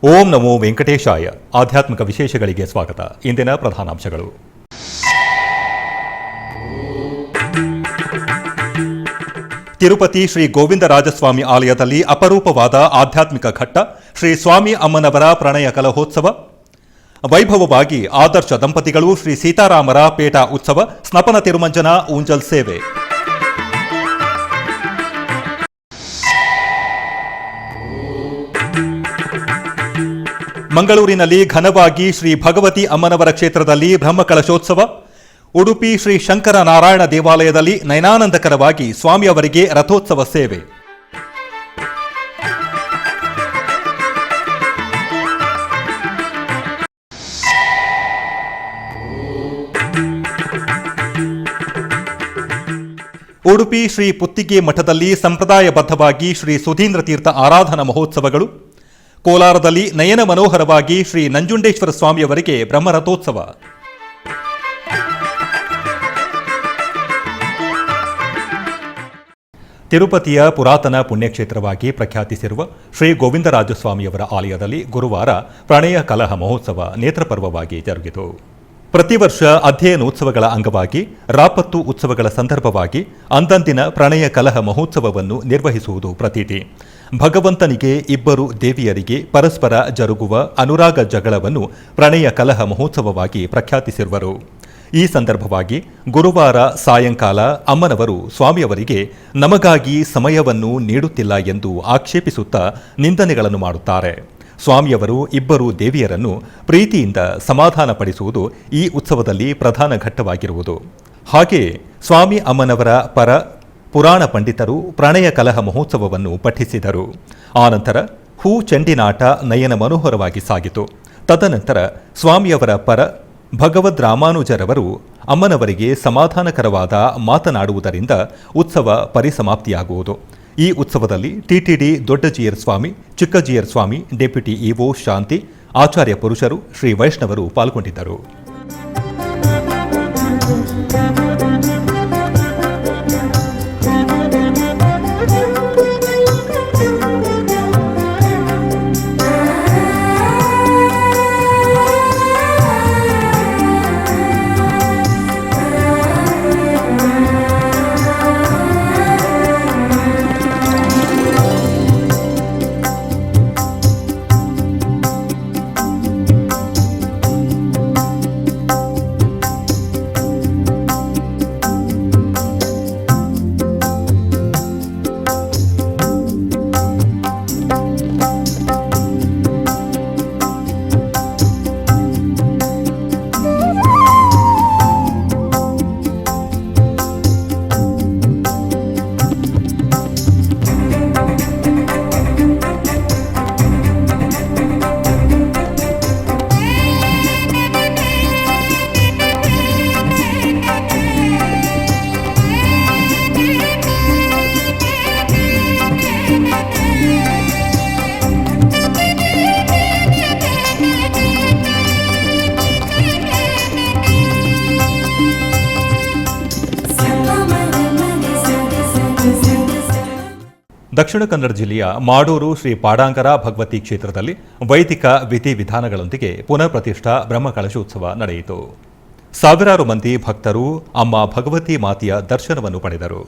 ಓಂ ನಮೋ ವೆಂಕಟೇಶಾಯ. ಆಧ್ಯಾತ್ಮಿಕ ವಿಶೇಷಗಳಿಗೆ ಸ್ವಾಗತ. ಇಂದಿನ ಪ್ರಧಾನಾಂಶಗಳು. ತಿರುಪತಿ ಶ್ರೀ ಗೋವಿಂದರಾಜಸ್ವಾಮಿ ಆಲಯದಲ್ಲಿ ಅಪರೂಪವಾದ ಆಧ್ಯಾತ್ಮಿಕ ಘಟ್ಟ ಶ್ರೀ ಸ್ವಾಮಿ ಅಮ್ಮನವರ ಪ್ರಣಯ ಕಲಹೋತ್ಸವ. ವೈಭವವಾಗಿ ಆದರ್ಶ ದಂಪತಿಗಳು ಶ್ರೀ ಸೀತಾರಾಮರ ಪೇಟ ಉತ್ಸವ, ಸ್ನಪನ ತಿರುಮಂಜನ, ಊಂಜಲ್ ಸೇವೆ. ಮಂಗಳೂರಿನಲ್ಲಿ ಘನವಾಗಿ ಶ್ರೀ ಭಗವತಿ ಅಮ್ಮನವರ ಕ್ಷೇತ್ರದಲ್ಲಿ ಬ್ರಹ್ಮಕಲಶೋತ್ಸವ. ಉಡುಪಿ ಶ್ರೀ ಶಂಕರ ನಾರಾಯಣ ದೇವಾಲಯದಲ್ಲಿ ನಯನಾನಂದಕರವಾಗಿ ಸ್ವಾಮಿಯವರಿಗೆ ರಥೋತ್ಸವ ಸೇವೆ. ಉಡುಪಿ ಶ್ರೀ ಪುತ್ತಿಗೆ ಮಠದಲ್ಲಿ ಸಂಪ್ರದಾಯಬದ್ಧವಾಗಿ ಶ್ರೀ ಸುಧೀಂದ್ರ ತೀರ್ಥ ಆರಾಧನಾ ಮಹೋತ್ಸವಗಳು. ಕೋಲಾರದಲ್ಲಿ ನಯನ ಮನೋಹರವಾಗಿ ಶ್ರೀ ನಂಜುಂಡೇಶ್ವರ ಸ್ವಾಮಿಯವರಿಗೆ ಬ್ರಹ್ಮರಥೋತ್ಸವ. ತಿರುಪತಿಯ ಪುರಾತನ ಪುಣ್ಯಕ್ಷೇತ್ರವಾಗಿ ಪ್ರಖ್ಯಾತಿಸಿರುವ ಶ್ರೀ ಗೋವಿಂದರಾಜಸ್ವಾಮಿಯವರ ಆಲಯದಲ್ಲಿ ಗುರುವಾರ ಪ್ರಣಯ ಕಲಹ ಮಹೋತ್ಸವ ನೇತ್ರಪರ್ವವಾಗಿ ಜರುಗಿತು. ಪ್ರತಿ ವರ್ಷ ಅಧ್ಯಯನೋತ್ಸವಗಳ ಅಂಗವಾಗಿ ರಾಪತ್ತು ಉತ್ಸವಗಳ ಸಂದರ್ಭವಾಗಿ ಅಂದಂದಿನ ಪ್ರಣಯ ಕಲಹ ಮಹೋತ್ಸವವನ್ನು ನಿರ್ವಹಿಸುವುದು ಪ್ರತೀತಿ. ಭಗವಂತನಿಗೆ ಇಬ್ಬರು ದೇವಿಯರಿಗೆ ಪರಸ್ಪರ ಜರುಗುವ ಅನುರಾಗ ಜಗಳವನ್ನು ಪ್ರಣಯ ಕಲಹ ಮಹೋತ್ಸವವಾಗಿ ಪ್ರಖ್ಯಾತಿಸಿರುವರು. ಈ ಸಂದರ್ಭವಾಗಿ ಗುರುವಾರ ಸಾಯಂಕಾಲ ಅಮ್ಮನವರು ಸ್ವಾಮಿಯವರಿಗೆ ನಮಗಾಗಿ ಸಮಯವನ್ನು ನೀಡುತ್ತಿಲ್ಲ ಎಂದು ಆಕ್ಷೇಪಿಸುತ್ತಾ ನಿಂದನೆಗಳನ್ನು ಮಾಡುತ್ತಾರೆ. ಸ್ವಾಮಿಯವರು ಇಬ್ಬರು ದೇವಿಯರನ್ನು ಪ್ರೀತಿಯಿಂದ ಸಮಾಧಾನಪಡಿಸುವುದು ಈ ಉತ್ಸವದಲ್ಲಿ ಪ್ರಧಾನ ಘಟ್ಟವಾಗಿರುವುದು. ಹಾಗೆಯೇ ಸ್ವಾಮಿ ಅಮ್ಮನವರ ಪರ ಪುರಾಣ ಪಂಡಿತರು ಪ್ರಣಯ ಕಲಹ ಮಹೋತ್ಸವವನ್ನು ಪಠಿಸಿದರು. ಆನಂತರ ಹೂ ಚೆಂಡಿನಾಟ ನಯನ ಮನೋಹರವಾಗಿ ಸಾಗಿತು. ತದನಂತರ ಸ್ವಾಮಿಯವರ ಪರ ಭಗವದ್ ರಾಮಾನುಜರವರು ಅಮ್ಮನವರಿಗೆ ಸಮಾಧಾನಕರವಾದ ಮಾತನಾಡುವುದರಿಂದ ಉತ್ಸವ ಪರಿಸಮಾಪ್ತಿಯಾಗುವುದು. ಈ ಉತ್ಸವದಲ್ಲಿ ಟಿಟಿಡಿ ದೊಡ್ಡಜಿಯರ್ ಸ್ವಾಮಿ, ಚಿಕ್ಕಜಿಯರ್ ಸ್ವಾಮಿ, ಡೆಪ್ಯೂಟಿ ಇಒ ಶಾಂತಿ, ಆಚಾರ್ಯ ಪುರುಷರು, ಶ್ರೀ ವೈಷ್ಣವರು ಪಾಲ್ಗೊಂಡಿದ್ದರು. ದಕ್ಷಿಣ ಕನ್ನಡ ಜಿಲ್ಲೆಯ ಮಾಡೂರು ಶ್ರೀ ಪಾಡಾಂಗರ ಭಗವತಿ ಕ್ಷೇತ್ರದಲ್ಲಿ ವೈದಿಕ ವಿಧಿವಿಧಾನಗಳೊಂದಿಗೆ ಪುನಃ ಪ್ರತಿಷ್ಠಾ ಬ್ರಹ್ಮಕಲಶೋತ್ಸವ ನಡೆಯಿತು. ಸಾವಿರಾರು ಮಂದಿ ಭಕ್ತರು ಅಮ್ಮ ಭಗವತಿ ಮಾತೆಯ ದರ್ಶನವನ್ನು ಪಡೆದರು.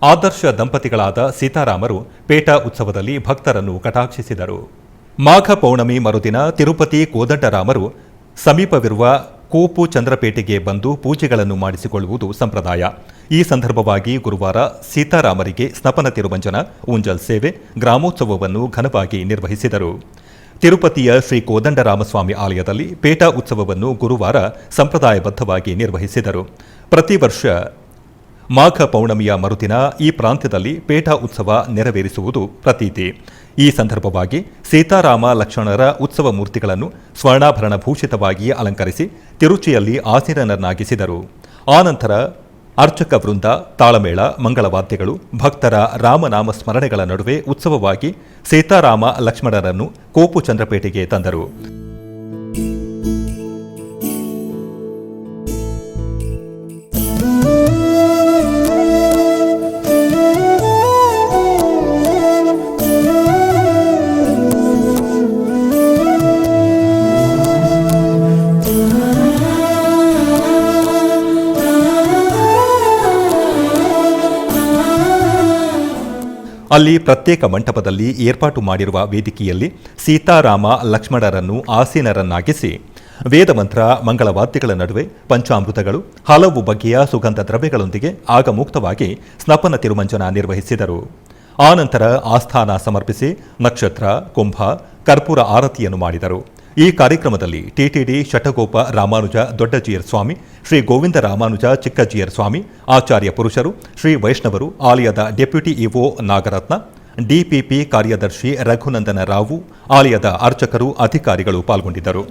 ಆದರ್ಶ ದಂಪತಿಗಳಾದ ಸೀತಾರಾಮರು ಪೇಟ ಉತ್ಸವದಲ್ಲಿ ಭಕ್ತರನ್ನು ಕಟಾಕ್ಷಿಸಿದರು. ಮಾಘ ಪೌರ್ಣಮಿ ಮರುದಿನ ತಿರುಪತಿ ಕೋದಂಡರಾಮರು ಸಮೀಪವಿರುವ ಕೋಪು ಚಂದ್ರಪೇಟೆಗೆ ಬಂದು ಪೂಜೆಗಳನ್ನು ಮಾಡಿಸಿಕೊಳ್ಳುವುದು ಸಂಪ್ರದಾಯ. ಈ ಸಂದರ್ಭವಾಗಿ ಗುರುವಾರ ಸೀತಾರಾಮರಿಗೆ ಸ್ನಪನ ತಿರುಮಂಜನ, ಊಂಜಲ್ ಸೇವೆ, ಗ್ರಾಮೋತ್ಸವವನ್ನು ಘನವಾಗಿ ನಿರ್ವಹಿಸಿದರು. ತಿರುಪತಿಯ ಶ್ರೀ ಕೋದಂಡರಾಮಸ್ವಾಮಿ ಆಲಯದಲ್ಲಿ ಪೇಟ ಉತ್ಸವವನ್ನು ಗುರುವಾರ ಸಂಪ್ರದಾಯಬದ್ಧವಾಗಿ ನಿರ್ವಹಿಸಿದರು. ಪ್ರತಿ ವರ್ಷ ಮಾಘ ಪೌರ್ಣಮಿಯ ಮರುದಿನ ಈ ಪ್ರಾಂತ್ಯದಲ್ಲಿ ಪೇಟ ಉತ್ಸವ ನೆರವೇರಿಸುವುದು ಪ್ರತೀತಿ. ಈ ಸಂದರ್ಭವಾಗಿ ಸೀತಾರಾಮ ಲಕ್ಷ್ಮಣರ ಉತ್ಸವ ಮೂರ್ತಿಗಳನ್ನು ಸ್ವರ್ಣಾಭರಣ ಭೂಷಿತವಾಗಿ ಅಲಂಕರಿಸಿ ತಿರುಚಿಯಲ್ಲಿ ಆಸೀನರನ್ನಾಗಿಸಿದರು. ಆನಂತರ ಅರ್ಚಕ ವೃಂದ, ತಾಳಮೇಳ, ಮಂಗಳವಾದ್ಯಗಳು, ಭಕ್ತರ ರಾಮನಾಮ ಸ್ಮರಣೆಗಳ ನಡುವೆ ಉತ್ಸವವಾಗಿ ಸೀತಾರಾಮ ಲಕ್ಷ್ಮಣರನ್ನು ಕೋಪು ಚಂದ್ರಪೇಟೆಗೆ ತಂದರು. ಅಲ್ಲಿ ಪ್ರತ್ಯೇಕ ಮಂಟಪದಲ್ಲಿ ಏರ್ಪಾಟು ಮಾಡಿರುವ ವೇದಿಕೆಯಲ್ಲಿ ಸೀತಾರಾಮ ಲಕ್ಷ್ಮಣರನ್ನು ಆಸೀನರನ್ನಾಗಿಸಿ ವೇದಮಂತ್ರ, ಮಂಗಳವಾದ್ಯಗಳ ನಡುವೆ ಪಂಚಾಮೃತಗಳು, ಹಲವು ಬಗೆಯ ಸುಗಂಧ ದ್ರವ್ಯಗಳೊಂದಿಗೆ ಆಗಮುಕ್ತವಾಗಿ ಸ್ನಪನ ತಿರುಮಂಜನ ನಿರ್ವಹಿಸಿದರು. ಆನಂತರ ಆಸ್ಥಾನ ಸಮರ್ಪಿಸಿ ನಕ್ಷತ್ರ, ಕುಂಭ, ಕರ್ಪೂರ ಆರತಿಯನ್ನು ಮಾಡಿದರು. ಈ ಕಾರ್ಯಕ್ರಮದಲ್ಲಿ ಟಿಟಿಡಿ ಶಟಗೋಪ ರಾಮಾನುಜ ದೊಡ್ಡಜೀಯರ್ ಸ್ವಾಮಿ, ಶ್ರೀ ಗೋವಿಂದ ರಾಮಾನುಜ ಚಿಕ್ಕಜೀಯರ್ ಸ್ವಾಮಿ, ಆಚಾರ್ಯ ಪುರುಷರು, ಶ್ರೀ ವೈಷ್ಣವರು, ಆಲಯದ ಡೆಪ್ಯೂಟಿ ಇಒ ನಾಗರತ್ನ, ಡಿಪಿಪಿ ಕಾರ್ಯದರ್ಶಿ ರಘುನಂದನ ರಾವು, ಆಲಯದ ಅರ್ಚಕರು, ಅಧಿಕಾರಿಗಳು ಪಾಲ್ಗೊಂಡಿದ್ದರು.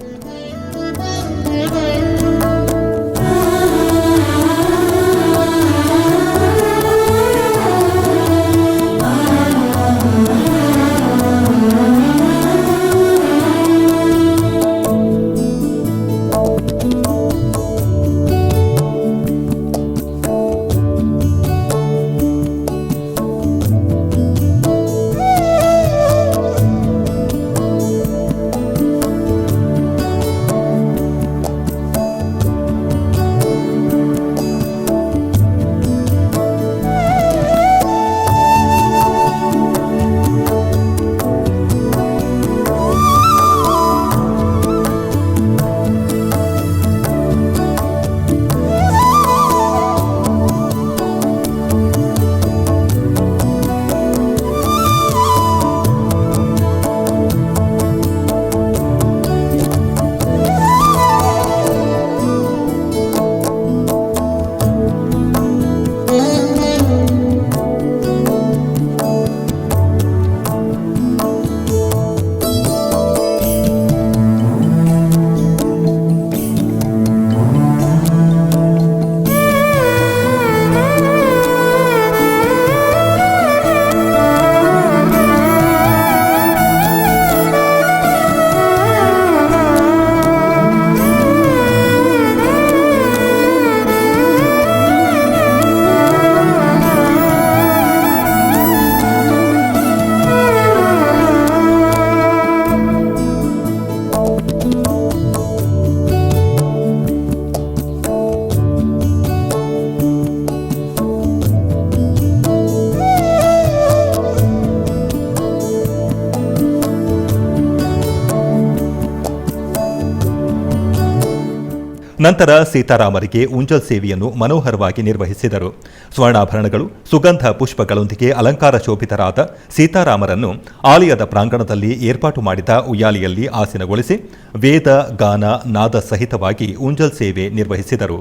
ನಂತರ ಸೀತಾರಾಮರಿಗೆ ಊಂಜಲ್ ಸೇವೆಯನ್ನು ಮನೋಹರವಾಗಿ ನಿರ್ವಹಿಸಿದರು. ಸ್ವರ್ಣಾಭರಣಗಳು, ಸುಗಂಧ ಪುಷ್ಪಗಳೊಂದಿಗೆ ಅಲಂಕಾರ ಶೋಭಿತರಾದ ಸೀತಾರಾಮರನ್ನು ಆಲಯದ ಪ್ರಾಂಗಣದಲ್ಲಿ ಏರ್ಪಾಟು ಮಾಡಿದ ಉಯ್ಯಾಲೆಯಲ್ಲಿ ಆಸೀನಗೊಳಿಸಿ ವೇದ, ಗಾನ, ನಾದ ಸಹಿತವಾಗಿ ಊಂಜಲ್ ಸೇವೆ ನಿರ್ವಹಿಸಿದರು.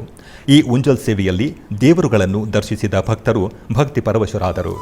ಈ ಊಂಜಲ್ ಸೇವೆಯಲ್ಲಿ ದೇವರುಗಳನ್ನು ದರ್ಶಿಸಿದ ಭಕ್ತರು ಭಕ್ತಿಪರವಶರಾದರು.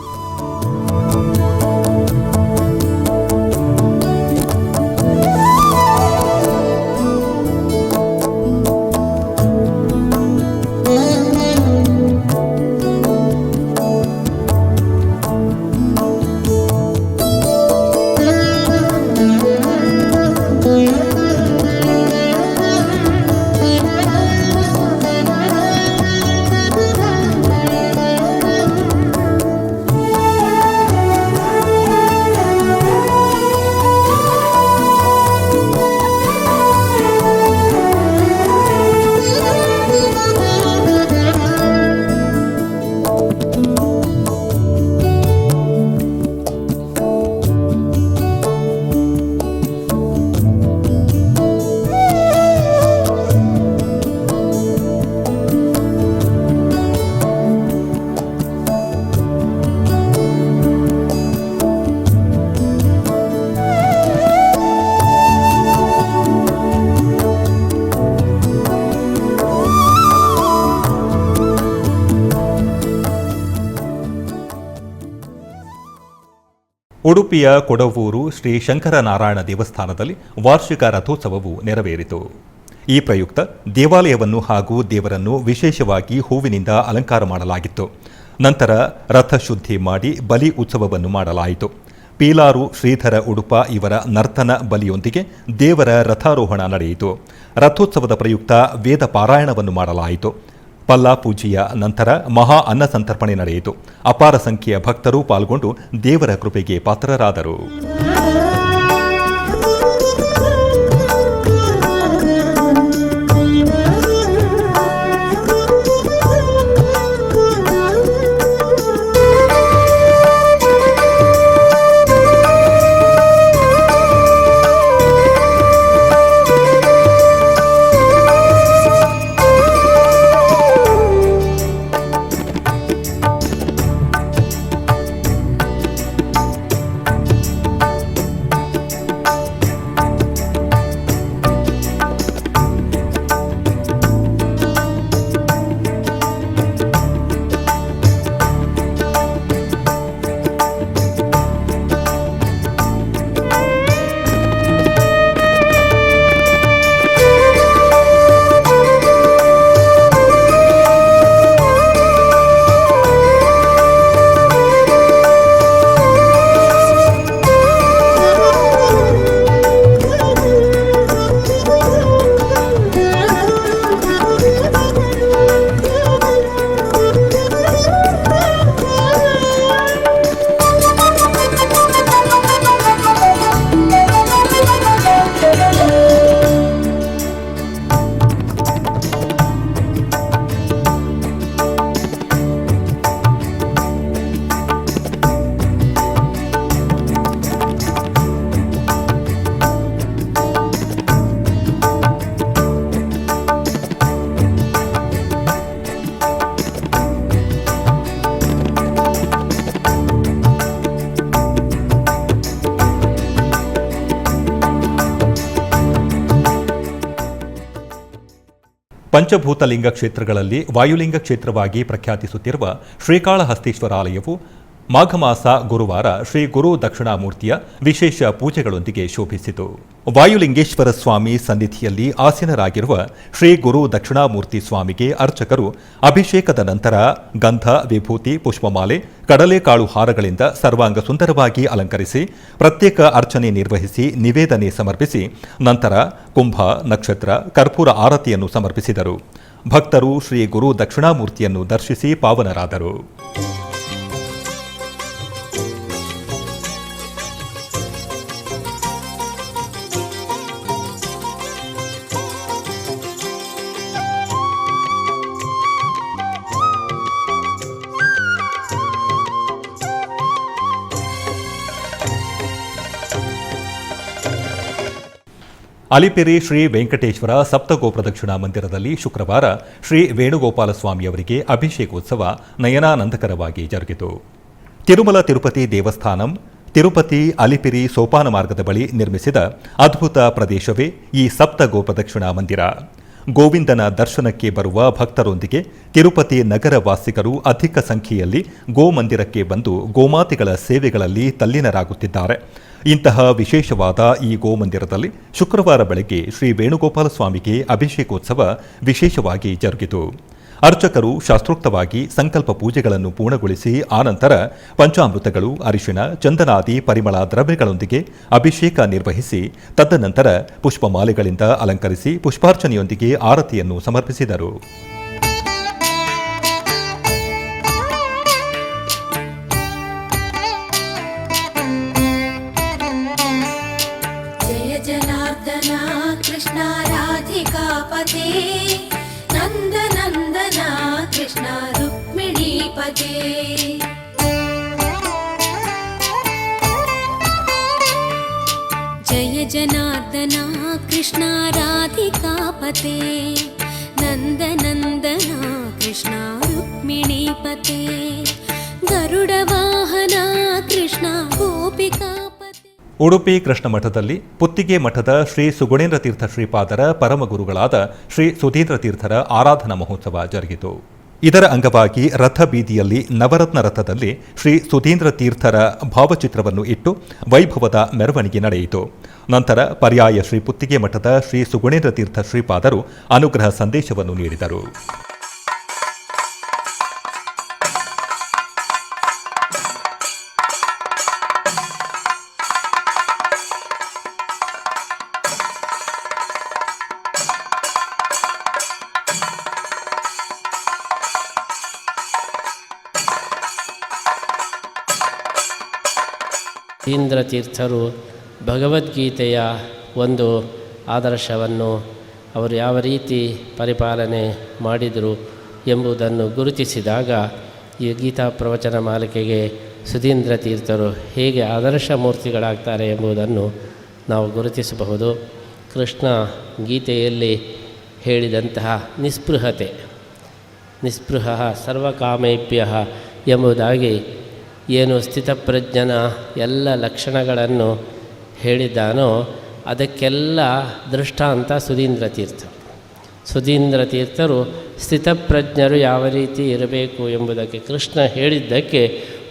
ಉಡುಪಿಯ ಕೊಡವೂರು ಶ್ರೀ ಶಂಕರನಾರಾಯಣ ದೇವಸ್ಥಾನದಲ್ಲಿ ವಾರ್ಷಿಕ ರಥೋತ್ಸವವು ನೆರವೇರಿತು. ಈ ಪ್ರಯುಕ್ತ ದೇವಾಲಯವನ್ನು ಹಾಗೂ ದೇವರನ್ನು ವಿಶೇಷವಾಗಿ ಹೂವಿನಿಂದ ಅಲಂಕಾರ ಮಾಡಲಾಗಿತ್ತು. ನಂತರ ರಥಶುದ್ಧಿ ಮಾಡಿ ಬಲಿ ಉತ್ಸವವನ್ನು ಮಾಡಲಾಯಿತು. ಪೀಲಾರು ಶ್ರೀಧರ ಉಡುಪ ಇವರ ನರ್ತನ ಬಲಿಯೊಂದಿಗೆ ದೇವರ ರಥಾರೋಹಣ ನಡೆಯಿತು. ರಥೋತ್ಸವದ ಪ್ರಯುಕ್ತ ವೇದ ಪಾರಾಯಣವನ್ನು ಮಾಡಲಾಯಿತು. ಪಲ್ಲಾ ಪೂಜೆಯ ನಂತರ ಮಹಾ ಅನ್ನ ಸಂತರ್ಪಣೆ ನಡೆಯಿತು. ಅಪಾರ ಸಂಖ್ಯೆಯ ಭಕ್ತರು ಪಾಲ್ಗೊಂಡು ದೇವರ ಕೃಪೆಗೆ ಪಾತ್ರರಾದರು. ಪಂಚಭೂತಲಿಂಗ ಕ್ಷೇತ್ರಗಳಲ್ಲಿ ವಾಯುಲಿಂಗ ಕ್ಷೇತ್ರವಾಗಿ ಪ್ರಖ್ಯಾತಿಸುತ್ತಿರುವ ಶ್ರೀಕಾಳಹಸ್ತೀಶ್ವರ ಆಲಯವು ಮಾಘಮಾಸ ಗುರುವಾರ ಶ್ರೀ ಗುರು ದಕ್ಷಿಣಾಮೂರ್ತಿಯ ವಿಶೇಷ ಪೂಜೆಗಳೊಂದಿಗೆ ಶೋಭಿಸಿತು. ವಾಯುಲಿಂಗೇಶ್ವರ ಸ್ವಾಮಿ ಸನ್ನಿಧಿಯಲ್ಲಿ ಆಸೀನರಾಗಿರುವ ಶ್ರೀ ಗುರು ದಕ್ಷಿಣಾಮೂರ್ತಿ ಸ್ವಾಮಿಗೆ ಅರ್ಚಕರು ಅಭಿಷೇಕದ ನಂತರ ಗಂಧ, ವಿಭೂತಿ, ಪುಷ್ಪಮಾಲೆ, ಕಡಲೆಕಾಳು ಹಾರಗಳಿಂದ ಸರ್ವಾಂಗ ಸುಂದರವಾಗಿ ಅಲಂಕರಿಸಿ ಪ್ರತ್ಯೇಕ ಅರ್ಚನೆ ನಿರ್ವಹಿಸಿ ನಿವೇದನೆ ಸಮರ್ಪಿಸಿ ನಂತರ ಕುಂಭ, ನಕ್ಷತ್ರ, ಕರ್ಪೂರ ಆರತಿಯನ್ನು ಸಮರ್ಪಿಸಿದರು. ಭಕ್ತರು ಶ್ರೀ ಗುರು ದಕ್ಷಿಣಾಮೂರ್ತಿಯನ್ನು ದರ್ಶಿಸಿ ಪಾವನರಾದರು. ಅಲಿಪಿರಿ ಶ್ರೀ ವೆಂಕಟೇಶ್ವರ ಸಪ್ತಗೋ ಪ್ರದಕ್ಷಿಣಾ ಮಂದಿರದಲ್ಲಿ ಶುಕ್ರವಾರ ಶ್ರೀ ವೇಣುಗೋಪಾಲ ಸ್ವಾಮಿಯವರಿಗೆ ಅಭಿಷೇಕೋತ್ಸವ ನಯನಾನಂದಕರವಾಗಿ ಜರುಗಿತು. ತಿರುಮಲ ತಿರುಪತಿ ದೇವಸ್ಥಾನಂ ತಿರುಪತಿ ಅಲಿಪಿರಿ ಸೋಪಾನ ಮಾರ್ಗದ ಬಳಿ ನಿರ್ಮಿಸಿದ ಅದ್ಭುತ ಪ್ರದೇಶವೇ ಈ ಸಪ್ತಗೋ ಪ್ರದಕ್ಷಿಣಾ ಮಂದಿರ. ಗೋವಿಂದನ ದರ್ಶನಕ್ಕೆ ಬರುವ ಭಕ್ತರೊಂದಿಗೆ ತಿರುಪತಿ ನಗರ ವಾಸಿಗರು ಅಧಿಕ ಸಂಖ್ಯೆಯಲ್ಲಿ ಗೋಮಂದಿರಕ್ಕೆ ಬಂದು ಗೋಮಾತೆಗಳ ಸೇವೆಗಳಲ್ಲಿ ತಲ್ಲೀನರಾಗುತ್ತಿದ್ದಾರೆ. ಇಂತಹ ವಿಶೇಷವಾದ ಈ ಗೋಮಂದಿರದಲ್ಲಿ ಶುಕ್ರವಾರ ಬೆಳಗ್ಗೆ ಶ್ರೀ ವೇಣುಗೋಪಾಲ ಸ್ವಾಮಿಗೆ ಅಭಿಷೇಕೋತ್ಸವ ವಿಶೇಷವಾಗಿ ಜರುಗಿತು. ಅರ್ಚಕರು ಶಾಸ್ತ್ರೋಕ್ತವಾಗಿ ಸಂಕಲ್ಪ ಪೂಜೆಗಳನ್ನು ಪೂರ್ಣಗೊಳಿಸಿ ಆನಂತರ ಪಂಚಾಮೃತಗಳು, ಅರಿಶಿಣ, ಚಂದನಾದಿ ಪರಿಮಳ ದ್ರವ್ಯಗಳೊಂದಿಗೆ ಅಭಿಷೇಕ ನಿರ್ವಹಿಸಿ ತದನಂತರ ಪುಷ್ಪಮಾಲೆಗಳಿಂದ ಅಲಂಕರಿಸಿ ಪುಷ್ಪಾರ್ಚನೆಯೊಂದಿಗೆ ಆರತಿಯನ್ನು ಸಮರ್ಪಿಸಿದರು. जय जनार्दना कृष्ण राधिकापते नन्दनन्दना कृष्ण रुक्मिणीपते गरुडवाहना कृष्ण गोपिकापते. ಉಡುಪಿ ಕೃಷ್ಣ ಮಠದಲ್ಲಿ ಪುತ್ತಿಗೆ ಮಠದ ಶ್ರೀ ಸುಗುಣೇಂದ್ರ ತೀರ್ಥ ಶ್ರೀಪಾದರ ಪರಮಗುರುಗಳಾದ ಶ್ರೀ ಸುಧೀಂದ್ರ ತೀರ್ಥರ ಆರಾಧನಾ ಮಹೋತ್ಸವ ಜರುಗಿತು. ಇದರ ಅಂಗವಾಗಿ ರಥ ಬೀದಿಯಲ್ಲಿ ನವರತ್ನ ರಥದಲ್ಲಿ ಶ್ರೀ ಸುಧೀಂದ್ರ ತೀರ್ಥರ ಭಾವಚಿತ್ರವನ್ನು ಇಟ್ಟು ವೈಭವದ ಮೆರವಣಿಗೆ ನಡೆಯಿತು. ನಂತರ ಪರ್ಯಾಯ ಶ್ರೀ ಪುತ್ತಿಗೆ ಮಠದ ಶ್ರೀ ಸುಗುಣೇಂದ್ರ ತೀರ್ಥ ಶ್ರೀಪಾದರು ಅನುಗ್ರಹ ಸಂದೇಶವನ್ನು ನೀಡಿದರು. ಸುಧೀಂದ್ರ ತೀರ್ಥರು ಭಗವದ್ಗೀತೆಯ ಒಂದು ಆದರ್ಶವನ್ನು ಅವರು ಯಾವ ರೀತಿ ಪರಿಪಾಲನೆ ಮಾಡಿದರು ಎಂಬುದನ್ನು ಗುರುತಿಸಿದಾಗ ಈ ಗೀತಾ ಪ್ರವಚನ ಮಾಲಿಕೆಗೆ ಸುಧೀಂದ್ರ ತೀರ್ಥರು ಹೇಗೆ ಆದರ್ಶ ಮೂರ್ತಿಗಳಾಗ್ತಾರೆ ಎಂಬುದನ್ನು ನಾವು ಗುರುತಿಸಬಹುದು. ಕೃಷ್ಣ ಗೀತೆಯಲ್ಲಿ ಹೇಳಿದಂತಹ ನಿಸ್ಪೃಹ ಸರ್ವಕಾಮೇಭ್ಯ ಎಂಬುದಾಗಿ ಏನು ಸ್ಥಿತಪ್ರಜ್ಞನ ಎಲ್ಲ ಲಕ್ಷಣಗಳನ್ನು ಹೇಳಿದ್ದಾನೋ ಅದಕ್ಕೆಲ್ಲ ದೃಷ್ಟಾಂತ ಸುಧೀಂದ್ರ ತೀರ್ಥರು ಸ್ಥಿತಪ್ರಜ್ಞರು ಯಾವ ರೀತಿ ಇರಬೇಕು ಎಂಬುದಕ್ಕೆ ಕೃಷ್ಣ ಹೇಳಿದ್ದಕ್ಕೆ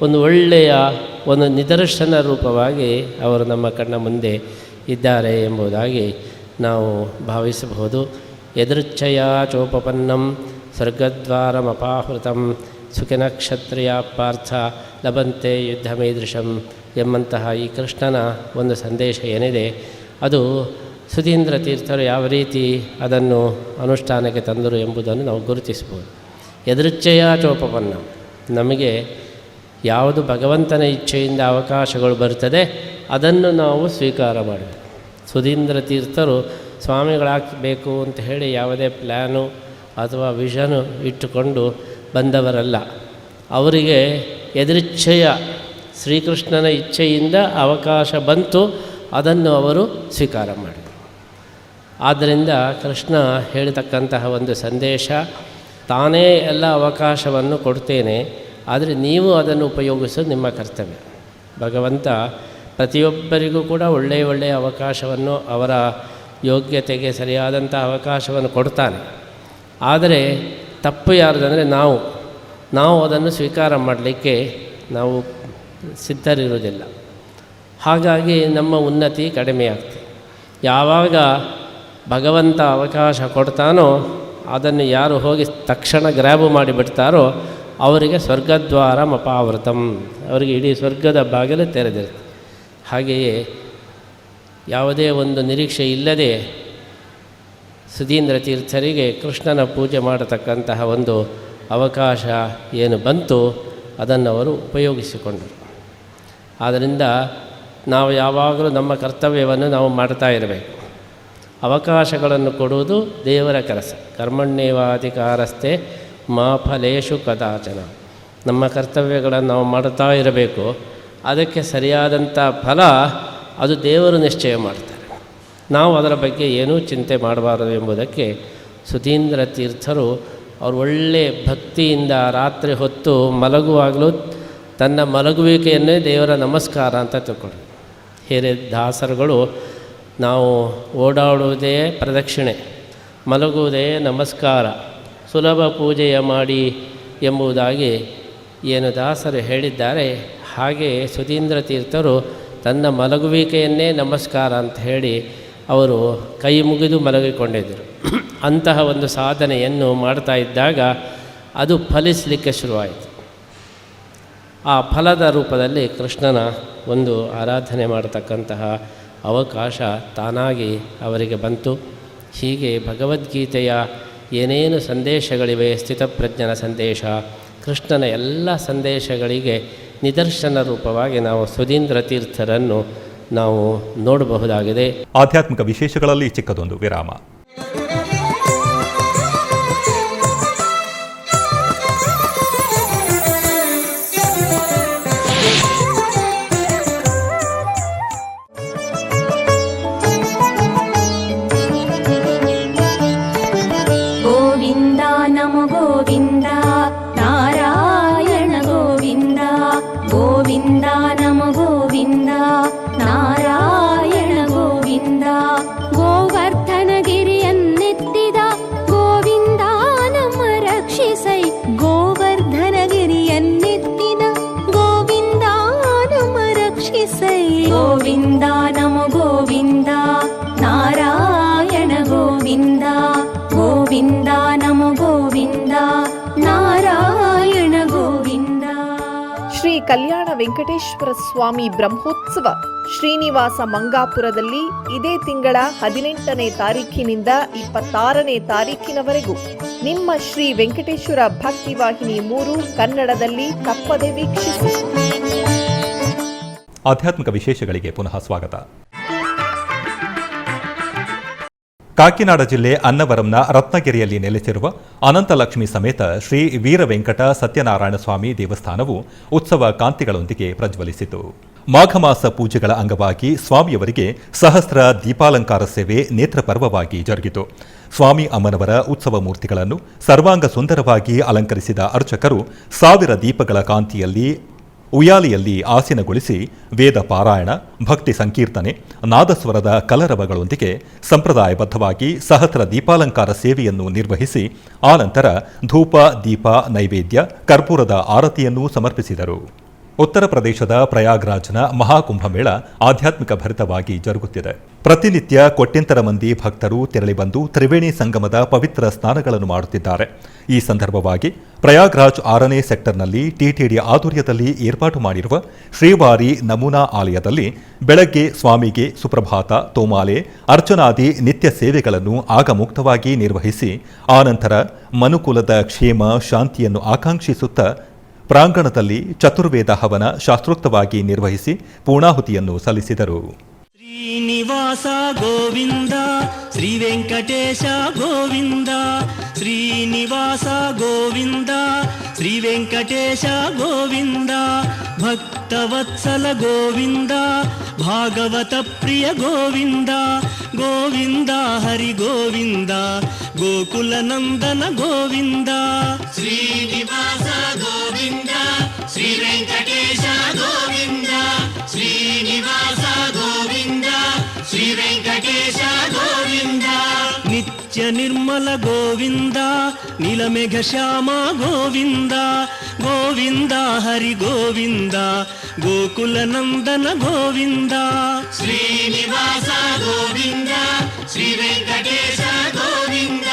ಒಂದು ಒಳ್ಳೆಯ ಒಂದು ನಿದರ್ಶನ ರೂಪವಾಗಿ ಅವರು ನಮ್ಮ ಕಣ್ಣ ಮುಂದೆ ಇದ್ದಾರೆ ಎಂಬುದಾಗಿ ನಾವು ಭಾವಿಸಬಹುದು. ಯದೃಚ್ಛಯ ಚೋಪಪನ್ನಂ ಸ್ವರ್ಗದ್ವಾರಮಪಾಹೃತಂ ಸುಖಿನ ಕ್ಷತ್ರಿಯ ಪಾರ್ಥ ಲಭಂತೆ ಯುದ್ಧಮೇದೃಶಂ ಎಂಬಂತಹ ಈ ಕೃಷ್ಣನ ಒಂದು ಸಂದೇಶ ಏನಿದೆ ಅದು ಸುಧೀಂದ್ರ ತೀರ್ಥರು ಯಾವ ರೀತಿ ಅದನ್ನು ಅನುಷ್ಠಾನಕ್ಕೆ ತಂದರು ಎಂಬುದನ್ನು ನಾವು ಗುರುತಿಸ್ಬೋದು. ಯದೃಚ್ಛೆಯ ಚೋಪಪನ್ನ, ನಮಗೆ ಯಾವುದು ಭಗವಂತನ ಇಚ್ಛೆಯಿಂದ ಅವಕಾಶಗಳು ಬರ್ತದೆ ಅದನ್ನು ನಾವು ಸ್ವೀಕಾರ ಮಾಡಬೇಕು. ಸುಧೀಂದ್ರ ತೀರ್ಥರು ಸ್ವಾಮಿಗಳಾಗಬೇಕು ಅಂತ ಹೇಳಿ ಯಾವುದೇ ಪ್ಲ್ಯಾನು ಅಥವಾ ವಿಷನು ಇಟ್ಟುಕೊಂಡು ಬಂದವರಲ್ಲ. ಅವರಿಗೆ ಎದೃಚ್ಛೆಯ ಶ್ರೀಕೃಷ್ಣನ ಇಚ್ಛೆಯಿಂದ ಅವಕಾಶ ಬಂತು, ಅದನ್ನು ಅವರು ಸ್ವೀಕಾರ ಮಾಡಿದರು. ಆದ್ದರಿಂದ ಕೃಷ್ಣ ಹೇಳ್ತಕ್ಕಂತಹ ಒಂದು ಸಂದೇಶ, ತಾನೇ ಎಲ್ಲ ಅವಕಾಶವನ್ನು ಕೊಡ್ತೇನೆ, ಆದರೆ ನೀವು ಅದನ್ನು ಉಪಯೋಗಿಸೋದು ನಿಮ್ಮ ಕರ್ತವ್ಯ. ಭಗವಂತ ಪ್ರತಿಯೊಬ್ಬರಿಗೂ ಕೂಡ ಒಳ್ಳೆಯ ಅವಕಾಶವನ್ನು ಅವರ ಯೋಗ್ಯತೆಗೆ ಸರಿಯಾದಂಥ ಅವಕಾಶವನ್ನು ಕೊಡ್ತಾನೆ. ಆದರೆ ತಪ್ಪು ಯಾರ್ದಂದರೆ ನಾವು ಅದನ್ನು ಸ್ವೀಕಾರ ಮಾಡಲಿಕ್ಕೆ ನಾವು ಸಿದ್ಧರಿರುವುದಿಲ್ಲ. ಹಾಗಾಗಿ ನಮ್ಮ ಉನ್ನತಿ ಕಡಿಮೆಯಾಗ್ತದೆ. ಯಾವಾಗ ಭಗವಂತ ಅವಕಾಶ ಕೊಡ್ತಾನೋ ಅದನ್ನು ಯಾರು ಹೋಗಿ ತಕ್ಷಣ ಗ್ರ್ಯಾಬು ಮಾಡಿಬಿಡ್ತಾರೋ ಅವರಿಗೆ ಸ್ವರ್ಗದ್ವಾರಮಪಾವೃತಂ, ಅವರಿಗೆ ಇಡೀ ಸ್ವರ್ಗದ ಬಾಗಿಲು ತೆರೆದಿರುತ್ತೆ. ಹಾಗೆಯೇ ಯಾವುದೇ ಒಂದು ನಿರೀಕ್ಷೆ ಇಲ್ಲದೆ ಸುಧೀಂದ್ರ ತೀರ್ಥರಿಗೆ ಕೃಷ್ಣನ ಪೂಜೆ ಮಾಡತಕ್ಕಂತಹ ಒಂದು ಅವಕಾಶ ಏನು ಬಂತು ಅದನ್ನು ಅವರು ಉಪಯೋಗಿಸಿಕೊಂಡರು. ಆದ್ದರಿಂದ ನಾವು ಯಾವಾಗಲೂ ನಮ್ಮ ಕರ್ತವ್ಯವನ್ನು ನಾವು ಮಾಡ್ತಾ ಇರಬೇಕು. ಅವಕಾಶಗಳನ್ನು ಕೊಡುವುದು ದೇವರ ಕೆಲಸ. ಕರ್ಮಣ್ಯೇವಾಧಿಕಾರಸ್ಥೆ ಮಾ ಫಲೇಶು ಕದಾಚನ. ನಮ್ಮ ಕರ್ತವ್ಯಗಳನ್ನು ನಾವು ಮಾಡ್ತಾ ಇರಬೇಕು. ಅದಕ್ಕೆ ಸರಿಯಾದಂಥ ಫಲ ಅದು ದೇವರು ನಿಶ್ಚಯ ಮಾಡ್ತಾರೆ. ನಾವು ಅದರ ಬಗ್ಗೆ ಏನೂ ಚಿಂತೆ ಮಾಡಬಾರದು ಎಂಬುದಕ್ಕೆ ಸುಧೀಂದ್ರ ತೀರ್ಥರು ಅವರು ಒಳ್ಳೆಯ ಭಕ್ತಿಯಿಂದ ರಾತ್ರಿ ಹೊತ್ತು ಮಲಗುವಾಗಲೂ ತನ್ನ ಮಲಗುವಿಕೆಯನ್ನೇ ದೇವರ ನಮಸ್ಕಾರ ಅಂತ ತಿಳ್ಕೊಂಡು, ಹಿರಿಯ ದಾಸರುಗಳು ನಾವು ಓಡಾಡುವುದೇ ಪ್ರದಕ್ಷಿಣೆ, ಮಲಗುವುದೇ ನಮಸ್ಕಾರ, ಸುಲಭ ಪೂಜೆಯ ಮಾಡಿ ಎಂಬುದಾಗಿ ಏನು ದಾಸರು ಹೇಳಿದ್ದಾರೆ. ಹಾಗೆ ಸುಧೀಂದ್ರ ತೀರ್ಥರು ತನ್ನ ಮಲಗುವಿಕೆಯನ್ನೇ ನಮಸ್ಕಾರ ಅಂತ ಹೇಳಿ ಅವರು ಕೈ ಮುಗಿದು ಮಲಗಿಕೊಂಡಿದ್ದರು. ಅಂತಹ ಒಂದು ಸಾಧನೆಯನ್ನು ಮಾಡ್ತಾ ಇದ್ದಾಗ ಅದು ಫಲಿಸಲಿಕ್ಕೆ ಶುರುವಾಯಿತು. ಆ ಫಲದ ರೂಪದಲ್ಲಿ ಕೃಷ್ಣನ ಒಂದು ಆರಾಧನೆ ಮಾಡತಕ್ಕಂತಹ ಅವಕಾಶ ತಾನಾಗಿ ಅವರಿಗೆ ಬಂತು. ಹೀಗೆ ಭಗವದ್ಗೀತೆಯ ಏನೇನು ಸಂದೇಶಗಳಿವೆ, ಸ್ಥಿತಪ್ರಜ್ಞನ ಸಂದೇಶ, ಕೃಷ್ಣನ ಎಲ್ಲ ಸಂದೇಶಗಳಿಗೆ ನಿದರ್ಶನ ರೂಪವಾಗಿ ನಾವು ಸುಧೀಂದ್ರ ತೀರ್ಥರನ್ನು ನಾವು ನೋಡಬಹುದಾಗಿದೆ. ಆಧ್ಯಾತ್ಮಿಕ ವಿಶೇಷಗಳಲ್ಲಿ ಚಿಕ್ಕದೊಂದು ವಿರಾಮ. ಗೋವಿಂದ ನಮೋ ಗೋವಿಂದ, ನಾರಾಯಣ ಗೋವಿಂದ. ಗೋವಿಂದ ನಮೋ ಗೋವಿಂದ, ನಾರಾಯಣ ಗೋವಿಂದ. ಗೋವರ್ಧನಗಿರಿ ಗೋವಿಂದ ನಮೋ ಗೋವಿಂದ ನಾರಾಯಣ ಗೋವಿಂದ. ಶ್ರೀ ಕಲ್ಯಾಣ ವೆಂಕಟೇಶ್ವರ ಸ್ವಾಮಿ ಬ್ರಹ್ಮೋತ್ಸವ ಶ್ರೀನಿವಾಸ ಮಂಗಾಪುರದಲ್ಲಿ ಇದೇ ತಿಂಗಳ 18ನೇ ತಾರೀಖಿನಿಂದ 26ನೇ ತಾರೀಖಿನವರೆಗೂ ನಿಮ್ಮ ಶ್ರೀ ವೆಂಕಟೇಶ್ವರ ಭಕ್ತಿವಾಹಿನಿ 3 ಕನ್ನಡದಲ್ಲಿ ತಪ್ಪದೆ ವೀಕ್ಷಿಸಿ. ಆಧ್ಯಾತ್ಮಿಕ ವಿಶೇಷಗಳಿಗೆ ಪುನಃ ಸ್ವಾಗತ. ಕಾಕಿನಾಡ ಜಿಲ್ಲೆ ಅನ್ನವರಂನ ರತ್ನಗಿರಿಯಲ್ಲಿ ನೆಲೆಸಿರುವ ಅನಂತಲಕ್ಷ್ಮಿ ಸಮೇತ ಶ್ರೀ ವೀರವೆಂಕಟ ಸತ್ಯನಾರಾಯಣ ಸ್ವಾಮಿ ದೇವಸ್ಥಾನವು ಉತ್ಸವ ಕಾಂತಿಗಳೊಂದಿಗೆ ಪ್ರಜ್ವಲಿಸಿತು. ಮಾಘಮಾಸ ಪೂಜೆಗಳ ಅಂಗವಾಗಿ ಸ್ವಾಮಿಯವರಿಗೆ ಸಹಸ್ರ ದೀಪಾಲಂಕಾರ ಸೇವೆ ನೇತ್ರಪರ್ವವಾಗಿ ಜರುಗಿತು. ಸ್ವಾಮಿ ಅಮ್ಮನವರ ಉತ್ಸವ ಮೂರ್ತಿಗಳನ್ನು ಸರ್ವಾಂಗ ಸುಂದರವಾಗಿ ಅಲಂಕರಿಸಿದ ಅರ್ಚಕರು 1000 ದೀಪಗಳ ಕಾಂತಿಯಲ್ಲಿ ಉಯಾಲಿಯಲ್ಲಿ ಆಸೀನಗೊಳಿಸಿ ವೇದ ಪಾರಾಯಣ, ಭಕ್ತಿ ಸಂಕೀರ್ತನೆ, ನಾದಸ್ವರದ ಕಲರವಗಳೊಂದಿಗೆ ಸಂಪ್ರದಾಯಬದ್ಧವಾಗಿ ಸಹಸ್ರ ದೀಪಾಲಂಕಾರ ಸೇವೆಯನ್ನು ನಿರ್ವಹಿಸಿ ಆನಂತರ ಧೂಪ, ದೀಪ, ನೈವೇದ್ಯ, ಕರ್ಪೂರದ ಆರತಿಯನ್ನು ಸಮರ್ಪಿಸಿದರು. ಉತ್ತರ ಪ್ರದೇಶದ ಪ್ರಯಾಗ್ರಾಜ್ನ ಮಹಾಕುಂಭಮೇಳ ಆಧ್ಯಾತ್ಮಿಕ ಭರಿತವಾಗಿ ಜರುಗುತ್ತಿದೆ. ಪ್ರತಿನಿತ್ಯ ಕೋಟ್ಯಂತರ ಮಂದಿ ಭಕ್ತರು ತೆರಳಿ ಬಂದು ತ್ರಿವೇಣಿ ಸಂಗಮದ ಪವಿತ್ರ ಸ್ನಾನಗಳನ್ನು ಮಾಡುತ್ತಿದ್ದಾರೆ. ಈ ಸಂದರ್ಭವಾಗಿ ಪ್ರಯಾಗ್ರಾಜ್ 6ನೇ ಸೆಕ್ಟರ್ನಲ್ಲಿ ಟಿಟಿಡಿ ಆಧ್ವರ್ಯದಲ್ಲಿ ಏರ್ಪಾಟು ಮಾಡಿರುವ ಶ್ರೀವಾರಿ ನಮೂನಾ ಆಲಯದಲ್ಲಿ ಬೆಳಗ್ಗೆ ಸ್ವಾಮಿಗೆ ಸುಪ್ರಭಾತ, ತೋಮಾಲೆ, ಅರ್ಚನಾದಿ ನಿತ್ಯ ಸೇವೆಗಳನ್ನು ಆಗಮುಕ್ತವಾಗಿ ನಿರ್ವಹಿಸಿ ಆನಂತರ ಮನುಕುಲದ ಕ್ಷೇಮ ಶಾಂತಿಯನ್ನು ಆಕಾಂಕ್ಷಿಸುತ್ತಾ ಪ್ರಾಂಗಣದಲ್ಲಿ ಚತುರ್ವೇದ ಹವನ ಶಾಸ್ತ್ರೋಕ್ತವಾಗಿ ನಿರ್ವಹಿಸಿ ಪೂರ್ಣಾಹುತಿಯನ್ನು ಸಲ್ಲಿಸಿದರು. ಶ್ರೀನಿವಾಸ ಗೋವಿಂದ, ಶ್ರೀ ವೆಂಕಟೇಶ ಗೋವಿಂದ, ಶ್ರೀನಿವಾಸ ಗೋವಿಂದ, ಶ್ರೀ ವೆಂಕಟೇಶ ಗೋವಿಂದ, ಭಕ್ತವತ್ಸಲ ಗೋವಿಂದ, ಭಾಗವತ ಪ್ರಿಯ ಗೋವಿಂದ, ಗೋವಿಂದ ಹರಿ ಗೋವಿಂದ, ಗೋಕುಲ ನಂದನ ಗೋವಿಂದ. ಶ್ರೀನಿವಾಸ ಗೋವಿಂದ, ಶ್ರೀ ವೆಂಕಟೇಶ ಗೋವಿಂದ, ಶ್ರೀನಿವಾಸ ಗೋವಿಂದ, ಶ್ರೀ ವೆಂಕಟೇಶ ಗೋವಿಂದ. ನಿತ್ಯ ನಿರ್ಮಲ ಗೋವಿಂದ, ನೀಲಮೇಘ ಶ್ಯಾಮ ಗೋವಿಂದ, ಗೋವಿಂದ ಹರಿ ಗೋವಿಂದ, ಗೋಕುಲ ನಂದನ ಗೋವಿಂದ. ಶ್ರೀನಿವಾಸ ಗೋವಿಂದ, ಶ್ರೀ ವೆಂಕಟೇಶ ಗೋವಿಂದ,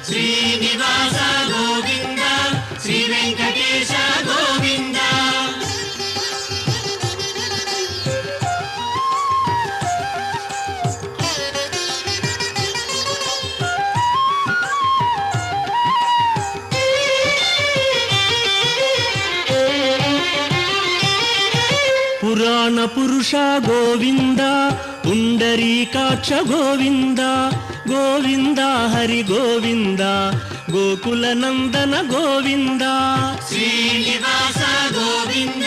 ಶ್ರೀನಿವಾಸ ಗೋವಿಂದ, ಶ್ರೀ ವೆಂಕಟೇಶ ಗೋವಿಂದ. ಪುರಾಣ ಪುರುಷ ಗೋವಿಂದ, ಪುಂಡರೀಕಾಕ್ಷ ಗೋವಿಂದ, ಗೋವಿಂದ ಹರಿ ಗೋವಿಂದ, ಗೋಕುಲ ನಂದನ ಗೋವಿಂದ. ಶ್ರೀನಿವಾಸ ಗೋವಿಂದ,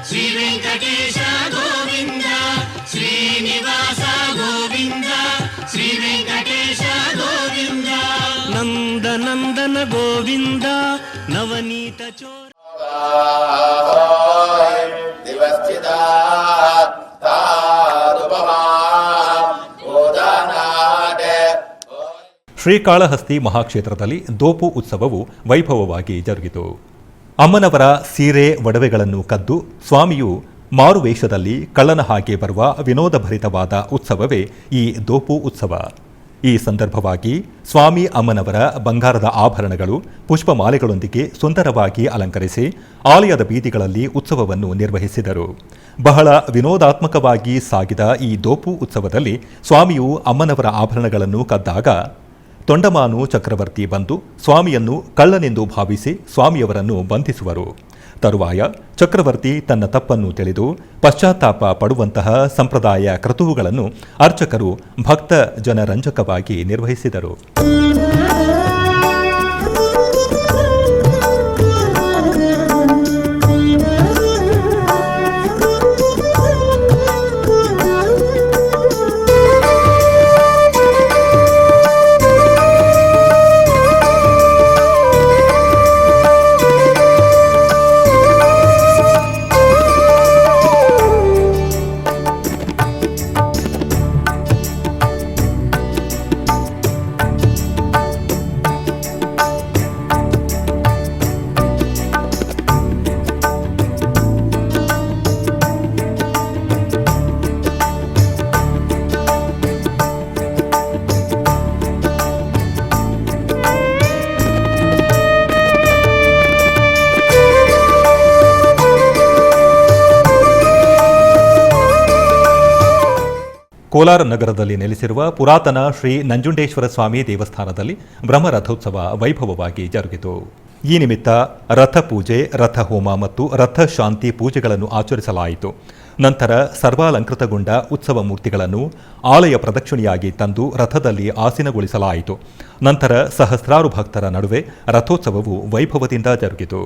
ಶ್ರೀ ವೆಂಕಟೇಶ ಗೋವಿಂದ, ಶ್ರೀನಿವಾಸ ಗೋವಿಂದ, ಶ್ರೀ ವೆಂಕಟೇಶ ಗೋವಿಂದ. ನಂದನಂದನ ಗೋವಿಂದ, ನವನೀತ ಚೋರ ಶ್ರೀಕಾಳಹಸ್ತಿ ಮಹಾಕ್ಷೇತ್ರದಲ್ಲಿ ದೋಪು ಉತ್ಸವವು ವೈಭವವಾಗಿ ಜರುಗಿತು. ಅಮ್ಮನವರ ಸೀರೆ ಒಡವೆಗಳನ್ನು ಕದ್ದು ಸ್ವಾಮಿಯು ಮಾರುವೇಷದಲ್ಲಿ ಕಳ್ಳನ ಹಾಗೆ ಬರುವ ವಿನೋದಭರಿತವಾದ ಉತ್ಸವವೇ ಈ ದೋಪು ಉತ್ಸವ. ಈ ಸಂದರ್ಭವಾಗಿ ಸ್ವಾಮಿ ಅಮ್ಮನವರ ಬಂಗಾರದ ಆಭರಣಗಳು, ಪುಷ್ಪಮಾಲೆಗಳೊಂದಿಗೆ ಸುಂದರವಾಗಿ ಅಲಂಕರಿಸಿ ಆಲಯದ ಬೀದಿಗಳಲ್ಲಿ ಉತ್ಸವವನ್ನು ನಿರ್ವಹಿಸಿದರು. ಬಹಳ ವಿನೋದಾತ್ಮಕವಾಗಿ ಸಾಗಿದ ಈ ದೋಪು ಉತ್ಸವದಲ್ಲಿ ಸ್ವಾಮಿಯು ಅಮ್ಮನವರ ಆಭರಣಗಳನ್ನು ಕದ್ದಾಗ ತೊಂಡಮಾನು ಚಕ್ರವರ್ತಿ ಬಂದು ಸ್ವಾಮಿಯನ್ನು ಕಳ್ಳನೆಂದು ಭಾವಿಸಿ ಸ್ವಾಮಿಯವರನ್ನು ಬಂಧಿಸುವರು. ತರುವಾಯ ಚಕ್ರವರ್ತಿ ತನ್ನ ತಪ್ಪನ್ನು ತಿಳಿದು ಪಶ್ಚಾತ್ತಾಪ ಪಡುವಂತಹ ಸಂಪ್ರದಾಯ ಕ್ರತುವುಗಳನ್ನು ಅರ್ಚಕರು ಭಕ್ತ ಜನರಂಜಕವಾಗಿ ನಿರ್ವಹಿಸಿದರು. ಕೋಲಾರ ನಗರದಲ್ಲಿ ನೆಲೆಸಿರುವ ಪುರಾತನ ಶ್ರೀ ನಂಜುಂಡೇಶ್ವರ ಸ್ವಾಮಿ ದೇವಸ್ಥಾನದಲ್ಲಿ ಬ್ರಹ್ಮರಥೋತ್ಸವ ವೈಭವವಾಗಿ ಜರುಗಿತು. ಈ ನಿಮಿತ್ತ ರಥಪೂಜೆ, ರಥಹೋಮ ಮತ್ತು ರಥ ಶಾಂತಿ ಪೂಜೆಗಳನ್ನು ಆಚರಿಸಲಾಯಿತು. ನಂತರ ಸರ್ವಾಲಂಕೃತಗೊಂಡ ಉತ್ಸವ ಮೂರ್ತಿಗಳನ್ನು ಆಲಯ ಪ್ರದಕ್ಷಿಣೆಯಾಗಿ ತಂದು ರಥದಲ್ಲಿ ಆಸೀನಗೊಳಿಸಲಾಯಿತು. ನಂತರ ಸಹಸ್ರಾರು ಭಕ್ತರ ನಡುವೆ ರಥೋತ್ಸವವು ವೈಭವದಿಂದ ಜರುಗಿತು.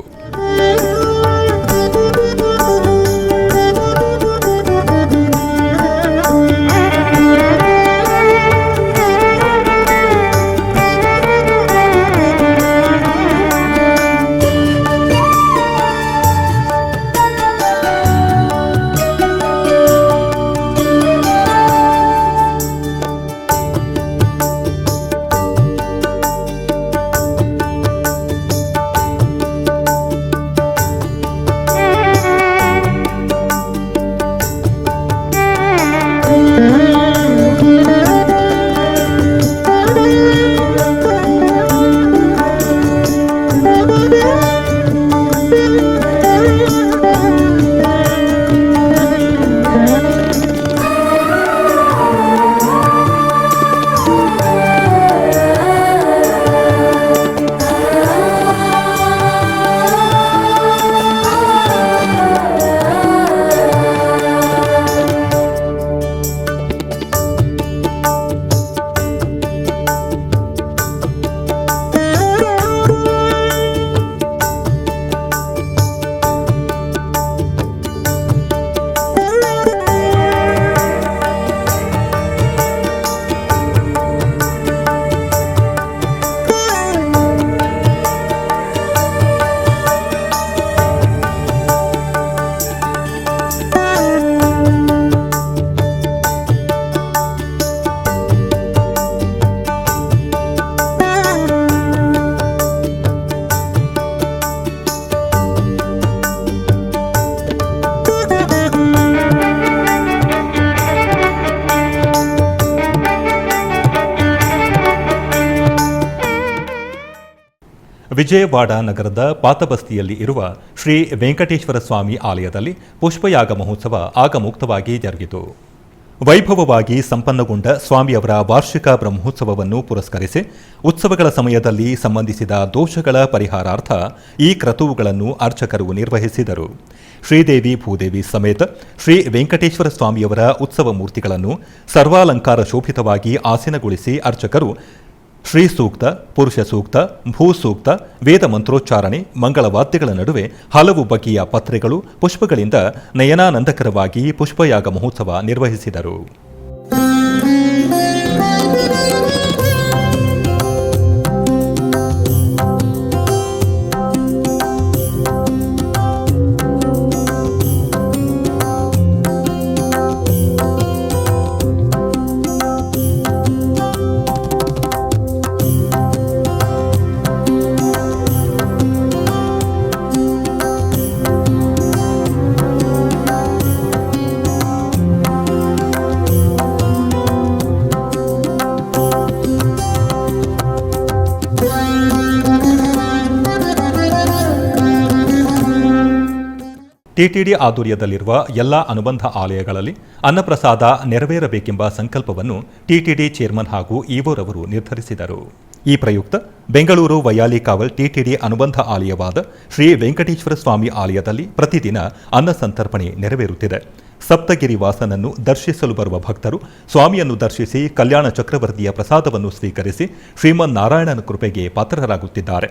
ವಿಜಯವಾಡ ನಗರದ ಪಾತಬಸ್ತಿಯಲ್ಲಿ ಇರುವ ಶ್ರೀ ವೆಂಕಟೇಶ್ವರ ಸ್ವಾಮಿ ಆಲಯದಲ್ಲಿ ಪುಷ್ಪಯಾಗ ಮಹೋತ್ಸವ ಆಗಮುಕ್ತವಾಗಿ ಜರುಗಿತು. ವೈಭವವಾಗಿ ಸಂಪನ್ನಗೊಂಡ ಸ್ವಾಮಿಯವರ ವಾರ್ಷಿಕ ಬ್ರಹ್ಮೋತ್ಸವವನ್ನು ಪುರಸ್ಕರಿಸಿ ಉತ್ಸವಗಳ ಸಮಯದಲ್ಲಿ ಸಂಬಂಧಿಸಿದ ದೋಷಗಳ ಪರಿಹಾರಾರ್ಥ ಈ ಕ್ರತುವುಗಳನ್ನು ಅರ್ಚಕರು ನಿರ್ವಹಿಸಿದರು. ಶ್ರೀದೇವಿ ಭೂದೇವಿ ಸಮೇತ ಶ್ರೀ ವೆಂಕಟೇಶ್ವರ ಸ್ವಾಮಿಯವರ ಉತ್ಸವ ಮೂರ್ತಿಗಳನ್ನು ಸರ್ವಾಲಂಕಾರ ಶೋಭಿತವಾಗಿ ಆಸೀನಗೊಳಿಸಿ ಅರ್ಚಕರು ಶ್ರೀ ಸೂಕ್ತ, ಪುರುಷ ಸೂಕ್ತ, ಭೂ ಸೂಕ್ತ, ವೇದ ಮಂತ್ರೋಚ್ಚಾರಣೆ, ಮಂಗಳವಾದ್ಯಗಳ ನಡುವೆ ಹಲವು ಬಗೆಯ ಪತ್ರೆಗಳು, ಪುಷ್ಪಗಳಿಂದ ನಯನಾನಂದಕರವಾಗಿ ಪುಷ್ಪಯಾಗ ಮಹೋತ್ಸವ ನಿರ್ವಹಿಸಿದರು. ಟಿಟಿಡಿ ಆಧ್ವರ್ಯದಲ್ಲಿರುವ ಎಲ್ಲ ಅನುಬಂಧ ಆಲಯಗಳಲ್ಲಿ ಅನ್ನಪ್ರಸಾದ ನೆರವೇರಬೇಕೆಂಬ ಸಂಕಲ್ಪವನ್ನು ಟಿಟಿಡಿ ಚೇರ್ಮನ್ ಹಾಗೂ ಇಒರವರು ನಿರ್ಧರಿಸಿದರು. ಈ ಪ್ರಯುಕ್ತ ಬೆಂಗಳೂರು ವೈಯಾಲಿಕಾವಲ್ ಟಿಟಿಡಿ ಅನುಬಂಧ ಆಲಯವಾದ ಶ್ರೀ ವೆಂಕಟೇಶ್ವರ ಸ್ವಾಮಿ ಆಲಯದಲ್ಲಿ ಪ್ರತಿದಿನ ಅನ್ನ ಸಂತರ್ಪಣೆ ನೆರವೇರುತ್ತಿದೆ. ಸಪ್ತಗಿರಿ ವಾಸನನ್ನು ದರ್ಶಿಸಲು ಬರುವ ಭಕ್ತರು ಸ್ವಾಮಿಯನ್ನು ದರ್ಶಿಸಿ ಕಲ್ಯಾಣ ಚಕ್ರವರ್ತಿಯ ಪ್ರಸಾದವನ್ನು ಸ್ವೀಕರಿಸಿ ಶ್ರೀಮನ್ನಾರಾಯಣನ ಕೃಪೆಗೆ ಪಾತ್ರರಾಗುತ್ತಿದ್ದಾರೆ.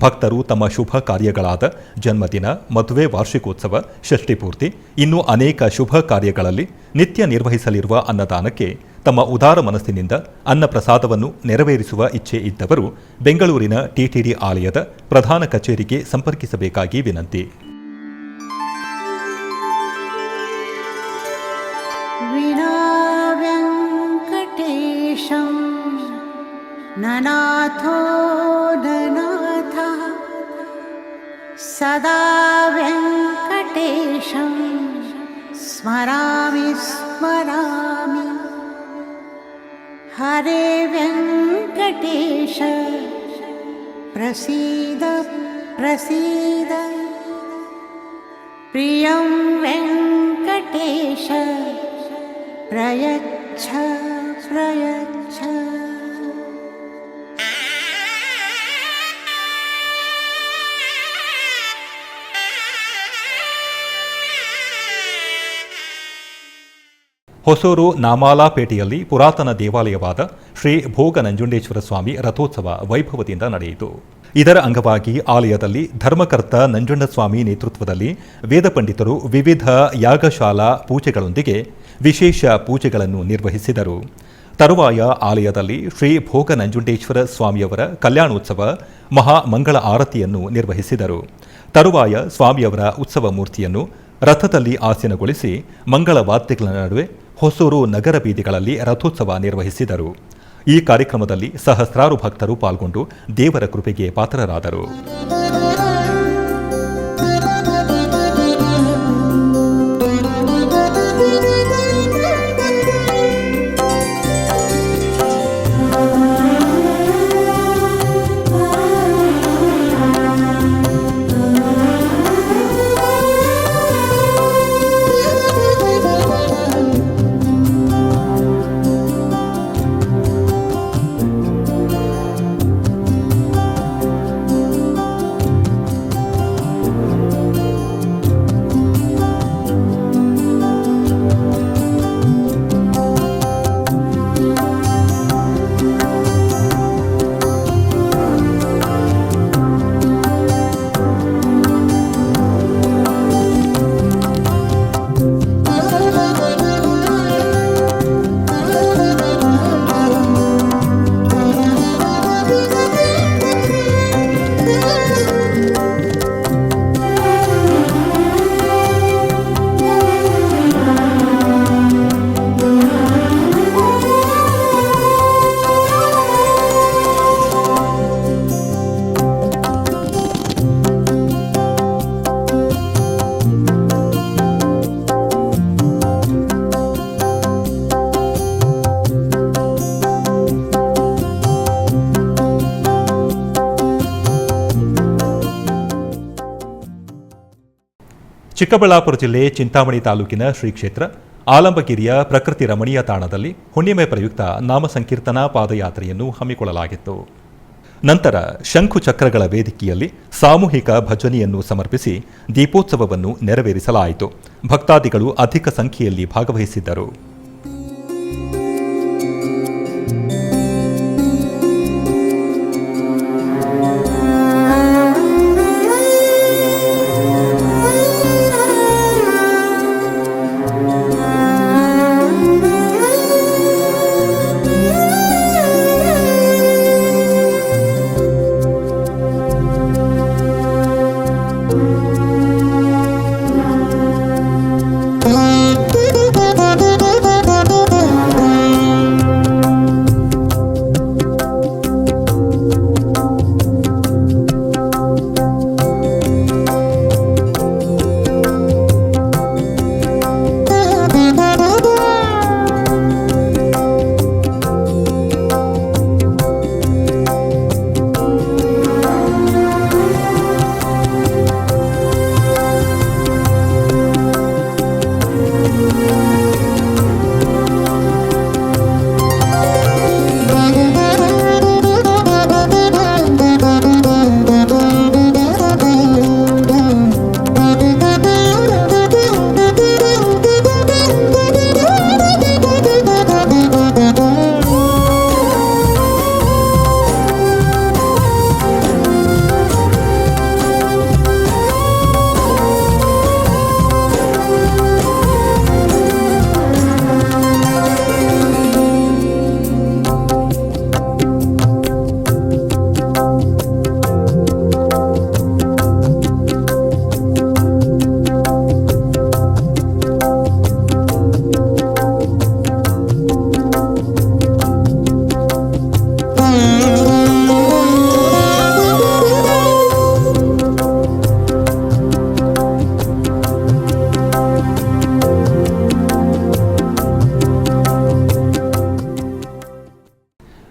ಭಕ್ತರು ತಮ್ಮ ಶುಭ ಕಾರ್ಯಗಳಾದ ಜನ್ಮದಿನ, ಮದುವೆ, ವಾರ್ಷಿಕೋತ್ಸವ, ಷಷ್ಠಿಪೂರ್ತಿ, ಇನ್ನೂ ಅನೇಕ ಶುಭ ಕಾರ್ಯಗಳಲ್ಲಿ ನಿತ್ಯ ನಿರ್ವಹಿಸಲಿರುವ ಅನ್ನದಾನಕ್ಕೆ ತಮ್ಮ ಉದಾರ ಮನಸ್ಸಿನಿಂದ ಅನ್ನ ಪ್ರಸಾದವನ್ನು ನೆರವೇರಿಸುವ ಇಚ್ಛೆ ಇದ್ದವರು ಬೆಂಗಳೂರಿನ ಟಿಟಿಡಿ ಆಲಯದ ಪ್ರಧಾನ ಕಚೇರಿಗೆ ಸಂಪರ್ಕಿಸಬೇಕಾಗಿ ವಿನಂತಿ. ನನಾಥೋ ನನಾಥ ಸದಾ ವೆಂಕಟೇಶಂ ಸ್ಮರಾಮಿ ಸ್ಮರಾಮಿ. ಹರೇ ವೆಂಕಟೇಶ ಪ್ರಸೀದ ಪ್ರಸೀದ. ಪ್ರಿಯಂ ವೆಂಕಟೇಶ ಪ್ರಯತ್ನ प्रयच्छ प्रयच्छ ಹೊಸೂರು ನಾಮಾಲಾಪೇಟೆಯಲ್ಲಿ ಪುರಾತನ ದೇವಾಲಯವಾದ ಶ್ರೀ ಭೋಗ ನಂಜುಂಡೇಶ್ವರ ಸ್ವಾಮಿ ರಥೋತ್ಸವ ವೈಭವದಿಂದ ನಡೆಯಿತು. ಇದರ ಅಂಗವಾಗಿ ಆಲಯದಲ್ಲಿ ಧರ್ಮಕರ್ತ ನಂಜುಂಡಸ್ವಾಮಿ ನೇತೃತ್ವದಲ್ಲಿ ವೇದ ಪಂಡಿತರು ವಿವಿಧ ಯಾಗಶಾಲಾ ಪೂಜೆಗಳೊಂದಿಗೆ ವಿಶೇಷ ಪೂಜೆಗಳನ್ನು ನಿರ್ವಹಿಸಿದರು. ತರುವಾಯ ಆಲಯದಲ್ಲಿ ಶ್ರೀ ಭೋಗ ನಂಜುಂಡೇಶ್ವರ ಸ್ವಾಮಿಯವರ ಕಲ್ಯಾಣೋತ್ಸವ ಮಹಾ ಮಂಗಳ ಆರತಿಯನ್ನು ನಿರ್ವಹಿಸಿದರು. ತರುವಾಯ ಸ್ವಾಮಿಯವರ ಉತ್ಸವ ಮೂರ್ತಿಯನ್ನು ರಥದಲ್ಲಿ ಆಸೀನಗೊಳಿಸಿ ಮಂಗಳ ವಾದ್ಯಗಳ ನಡುವೆ ಹೊಸೂರು ನಗರ ಬೀದಿಗಳಲ್ಲಿ ರಥೋತ್ಸವ ನಿರ್ವಹಿಸಿದರು. ಈ ಕಾರ್ಯಕ್ರಮದಲ್ಲಿ ಸಹಸ್ರಾರು ಭಕ್ತರು ಪಾಲ್ಗೊಂಡು ದೇವರ ಕೃಪೆಗೆ ಪಾತ್ರರಾದರು. ಚಿಕ್ಕಬಳ್ಳಾಪುರ ಜಿಲ್ಲೆ ಚಿಂತಾಮಣಿ ತಾಲೂಕಿನ ಶ್ರೀ ಕ್ಷೇತ್ರ ಆಲಂಬಗಿರಿಯ ಪ್ರಕೃತಿ ರಮಣೀಯ ತಾಣದಲ್ಲಿ ಹುಣ್ಣಿಮೆ ಪ್ರಯುಕ್ತ ನಾಮ ಸಂಕೀರ್ತನಾ ಪಾದಯಾತ್ರೆಯನ್ನು ಹಮ್ಮಿಕೊಳ್ಳಲಾಗಿತ್ತು. ನಂತರ ಶಂಖು ಚಕ್ರಗಳ ವೇದಿಕೆಯಲ್ಲಿ ಸಾಮೂಹಿಕ ಭಜನೆಯನ್ನು ಸಮರ್ಪಿಸಿ ದೀಪೋತ್ಸವವನ್ನು ನೆರವೇರಿಸಲಾಯಿತು. ಭಕ್ತಾದಿಗಳು ಅಧಿಕ ಸಂಖ್ಯೆಯಲ್ಲಿ ಭಾಗವಹಿಸಿದ್ದರು.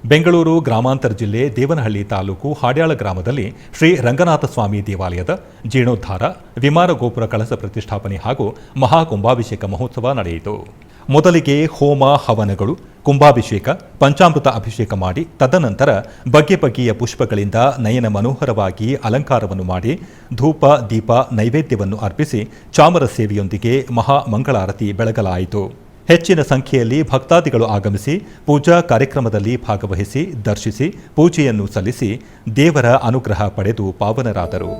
ಬೆಂಗಳೂರು ಗ್ರಾಮಾಂತರ ಜಿಲ್ಲೆ ದೇವನಹಳ್ಳಿ ತಾಲೂಕು ಹಾಡ್ಯಾಳ ಗ್ರಾಮದಲ್ಲಿ ಶ್ರೀ ರಂಗನಾಥ ಸ್ವಾಮಿ ದೇವಾಲಯದ ಜೀರ್ಣೋದ್ಧಾರ, ವಿಮಾನ ಗೋಪುರ ಕಳಸ ಪ್ರತಿಷ್ಠಾಪನೆ ಹಾಗೂ ಮಹಾಕುಂಭಾಭಿಷೇಕ ಮಹೋತ್ಸವ ನಡೆಯಿತು. ಮೊದಲಿಗೆ ಹೋಮ ಹವನಗಳು, ಕುಂಭಾಭಿಷೇಕ, ಪಂಚಾಮೃತ ಅಭಿಷೇಕ ಮಾಡಿ ತದನಂತರ ಬಗೆ ಬಗೆಯ ಪುಷ್ಪಗಳಿಂದ ನಯನ ಮನೋಹರವಾಗಿ ಅಲಂಕಾರವನ್ನು ಮಾಡಿ ಧೂಪ ದೀಪ ನೈವೇದ್ಯವನ್ನು ಅರ್ಪಿಸಿ ಚಾಮರ ಸೇವೆಯೊಂದಿಗೆ ಮಹಾ ಮಂಗಳಾರತಿ ಬೆಳಗಲಾಯಿತು. ಹೆಚ್ಚಿನ ಸಂಖ್ಯೆಯಲ್ಲಿ ಭಕ್ತಾದಿಗಳು ಆಗಮಿಸಿ ಪೂಜಾ ಕಾರ್ಯಕ್ರಮದಲ್ಲಿ ಭಾಗವಹಿಸಿ ದರ್ಶಿಸಿ ಪೂಜೆಯನ್ನು ಸಲ್ಲಿಸಿ ದೇವರ ಅನುಗ್ರಹ ಪಡೆದು ಪಾವನರಾದರು.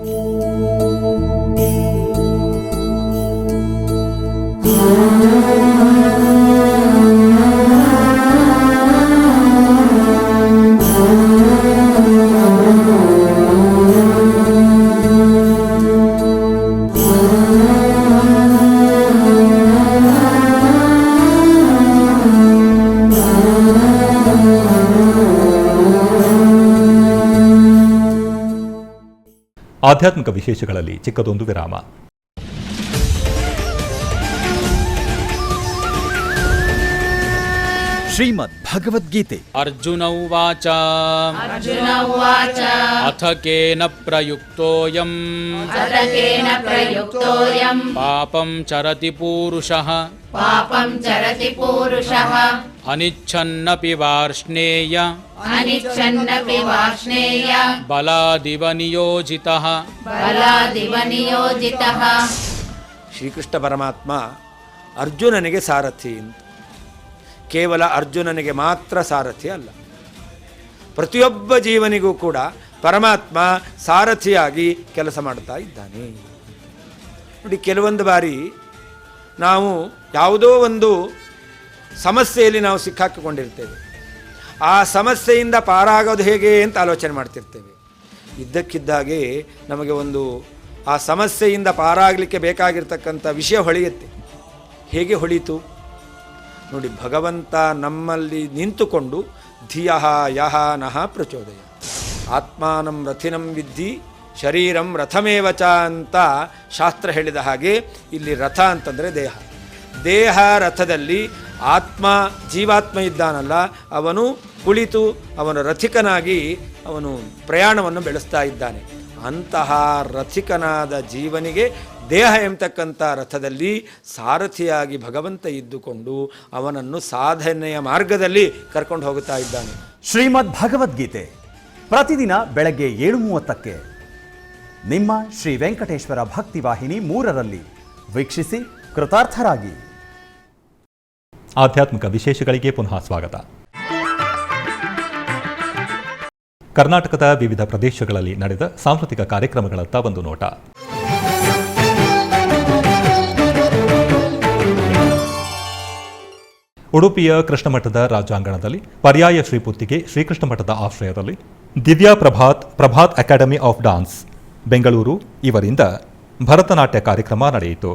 ಆಧ್ಯಾತ್ಮಿಕ ವಿಶೇಷಗಳಲ್ಲಿ ಚಿಕ್ಕದೊಂದು ವಿರಾಮ. ಶ್ರೀಮದ್ ಭಗವದ್ಗೀತೆ. ಅರ್ಜುನ ಉವಾಚ ಅಥ ಕೇನ ಪ್ರಯುಕ್ತೋಯಂ ಪಾಪಂ ಚರತಿ ಪೂರುಷಃ ಅನಿಚ್ಛನ್ನಪಿ ವಾರ್ಷ್ಣೇಯ ಬಲಾದಿವ ನಿಯೋಜಿತಃ. ಶ್ರೀಕೃಷ್ಣ ಪರಮಾತ್ಮ ಅರ್ಜುನನಿಗೆ ಸಾರಥಿ ಅಂತ. ಕೇವಲ ಅರ್ಜುನನಿಗೆ ಮಾತ್ರ ಸಾರಥಿ ಅಲ್ಲ, ಪ್ರತಿಯೊಬ್ಬ ಜೀವನಿಗೂ ಕೂಡ ಪರಮಾತ್ಮ ಸಾರಥಿಯಾಗಿ ಕೆಲಸ ಮಾಡ್ತಾ ಇದ್ದಾನೆ. ನೋಡಿ, ಕೆಲವೊಂದು ಬಾರಿ ನಾವು ಯಾವುದೋ ಒಂದು ಸಮಸ್ಯೆಯಲ್ಲಿ ನಾವು ಸಿಕ್ಕಾಕಿಕೊಂಡಿರ್ತೇವೆ. ಆ ಸಮಸ್ಯೆಯಿಂದ ಪಾರಾಗೋದು ಹೇಗೆ ಅಂತ ಆಲೋಚನೆ ಮಾಡ್ತಿರ್ತೇವೆ. ಇದ್ದಕ್ಕಿದ್ದಾಗೆ ನಮಗೆ ಆ ಸಮಸ್ಯೆಯಿಂದ ಪಾರಾಗಲಿಕ್ಕೆ ಬೇಕಾಗಿರ್ತಕ್ಕಂಥ ವಿಷಯ ಹೊಳೆಯುತ್ತೆ. ಹೇಗೆ ಹೊಳೀತು ನೋಡಿ, ಭಗವಂತ ನಮ್ಮಲ್ಲಿ ನಿಂತುಕೊಂಡು ಧಿಯಃ ಯಹ ನಃ ಪ್ರಚೋದಯ ಆತ್ಮಾನಂ ರಥಿನಂ ವಿದ್ಧಿ ಶರೀರಂ ರಥಮೇವಚ ಅಂತ ಶಾಸ್ತ್ರ ಹೇಳಿದ ಹಾಗೆ ಇಲ್ಲಿ ರಥ ಅಂತಂದರೆ ದೇಹ ರಥದಲ್ಲಿ ಆತ್ಮ ಜೀವಾತ್ಮ ಇದ್ದಾನಲ್ಲ, ಅವನು ಕುಳಿತು ಅವನು ರಥಿಕನಾಗಿ ಅವನು ಪ್ರಯಾಣವನ್ನು ಬೆಳೆಸ್ತಾ ಇದ್ದಾನೆ. ಅಂತಹ ರಥಿಕನಾದ ಜೀವನಿಗೆ ದೇಹ ಎಂಬತಕ್ಕಂಥ ರಥದಲ್ಲಿ ಸಾರಥಿಯಾಗಿ ಭಗವಂತ ಇದ್ದುಕೊಂಡು ಅವನನ್ನು ಸಾಧನೆಯ ಮಾರ್ಗದಲ್ಲಿ ಕರ್ಕೊಂಡು ಹೋಗುತ್ತಾ ಇದ್ದಾನೆ. ಶ್ರೀಮದ್ ಭಗವದ್ಗೀತೆ ಪ್ರತಿದಿನ ಬೆಳಗ್ಗೆ 7:30ಕ್ಕೆ ನಿಮ್ಮ ಶ್ರೀ ವೆಂಕಟೇಶ್ವರ ಭಕ್ತಿವಾಹಿನಿ 3ರಲ್ಲಿ ವೀಕ್ಷಿಸಿ ಕೃತಾರ್ಥರಾಗಿ. ಆಧ್ಯಾತ್ಮಿಕ ವಿಶೇಷಗಳಿಗೆ ಪುನಃ ಸ್ವಾಗತ. ಕರ್ನಾಟಕದ ವಿವಿಧ ಪ್ರದೇಶಗಳಲ್ಲಿ ನಡೆದ ಸಾಂಸ್ಕೃತಿಕ ಕಾರ್ಯಕ್ರಮಗಳತ್ತ ಒಂದು ನೋಟ. ಉಡುಪಿಯ ಕೃಷ್ಣಮಠದ ರಾಜಾಂಗಣದಲ್ಲಿ ಪರ್ಯಾಯ ಶ್ರೀಪುತ್ತಿಗೆ ಶ್ರೀಕೃಷ್ಣ ಮಠದ ಆಶ್ರಯದಲ್ಲಿ Divya Prabhat academy of dance Bengaluru ಇವರಿಂದ ಭರತನಾಟ್ಯ ಕಾರ್ಯಕ್ರಮ ನಡೆಯಿತು.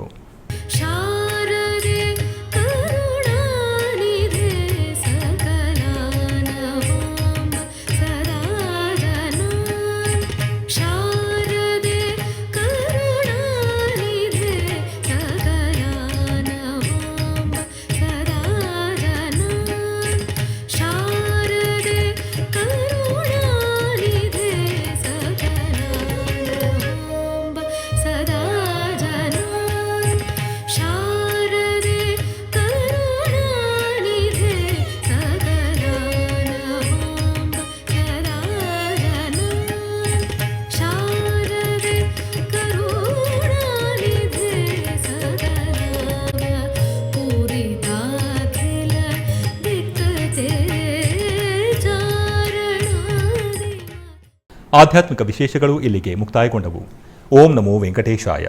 ಆಧ್ಯಾತ್ಮಿಕ ವಿಶೇಷಗಳು ಇಲ್ಲಿಗೆ ಮುಕ್ತಾಯಗೊಂಡವು. ಓಂ ನಮೋ ವೆಂಕಟೇಶಾಯ.